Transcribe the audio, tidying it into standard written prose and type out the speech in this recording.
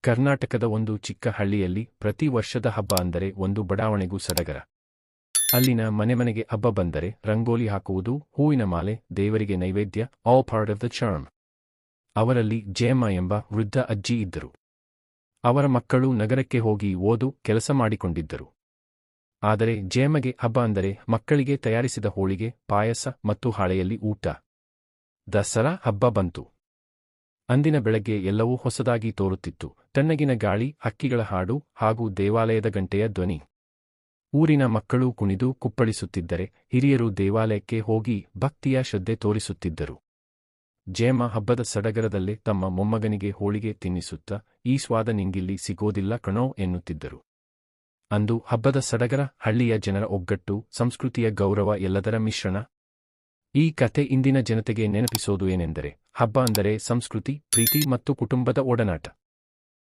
ಕರ್ನಾಟಕದ ಒಂದು ಚಿಕ್ಕ ಹಳ್ಳಿಯಲ್ಲಿ ಪ್ರತಿ ವರ್ಷದ ಹಬ್ಬ ಅಂದರೆ ಒಂದು ಬಡಾವಣೆಗೂ ಸಡಗರ. ಅಲ್ಲಿನ ಮನೆಮನೆಗೆ ಹಬ್ಬ ಬಂದರೆ ರಂಗೋಲಿ ಹಾಕುವುದು, ಹೂವಿನ ಮಾಲೆ, ದೇವರಿಗೆ ನೈವೇದ್ಯ, all part of the charm. ಅವರಲ್ಲಿ ಜಯಮ್ಮ ಎಂಬ ವೃದ್ಧ ಅಜ್ಜಿ ಇದ್ದರು. ಅವರ ಮಕ್ಕಳು ನಗರಕ್ಕೆ ಹೋಗಿ ಓದು, ಕೆಲಸ ಮಾಡಿಕೊಂಡಿದ್ದರು. ಆದರೆ ಜಯಮ್ಮಗೆ ಹಬ್ಬ ಅಂದರೆ ಮಕ್ಕಳಿಗೆ ತಯಾರಿಸಿದ ಹೋಳಿಗೆ, ಪಾಯಸ ಮತ್ತು ಹಾಳೆಯಲ್ಲಿ ಊಟ. ದಸರಾ ಹಬ್ಬ ಬಂತು. ಅಂದಿನ ಬೆಳಗ್ಗೆ ಎಲ್ಲವೂ ಹೊಸದಾಗಿ ತೋರುತ್ತಿತ್ತು. ತಣ್ಣಗಿನ ಗಾಳಿ, ಹಕ್ಕಿಗಳ ಹಾಡು ಹಾಗೂ ದೇವಾಲಯದ ಗಂಟೆಯ ಧ್ವನಿ. ಊರಿನ ಮಕ್ಕಳು ಕುಣಿದು ಕುಪ್ಪಳಿಸುತ್ತಿದ್ದರೆ ಹಿರಿಯರು ದೇವಾಲಯಕ್ಕೆ ಹೋಗಿ ಭಕ್ತಿಯ ಶ್ರದ್ಧೆ ತೋರಿಸುತ್ತಿದ್ದರು. ಜಯಮ್ಮ ಹಬ್ಬದ ಸಡಗರದಲ್ಲೇ ತಮ್ಮ ಮೊಮ್ಮಗನಿಗೆ ಹೋಳಿಗೆ ತಿನ್ನಿಸುತ್ತಾ, ಈ ಸ್ವಾದ ನಿಂಗಿಲ್ಲಿ ಸಿಗೋದಿಲ್ಲ ಕಣೋ ಎನ್ನುತ್ತಿದ್ದರು. ಅಂದು ಹಬ್ಬದ ಸಡಗರ, ಹಳ್ಳಿಯ ಜನರ ಒಗ್ಗಟ್ಟು, ಸಂಸ್ಕೃತಿಯ ಗೌರವ ಎಲ್ಲದರ ಮಿಶ್ರಣ. ಈ ಕಥೆ ಇಂದಿನ ಜನತೆಗೆ ನೆನಪಿಸೋದು ಏನೆಂದರೆ, ಹಬ್ಬ ಅಂದರೆ ಸಂಸ್ಕೃತಿ, ಪ್ರೀತಿ ಮತ್ತು ಕುಟುಂಬದ ಒಡನಾಟ.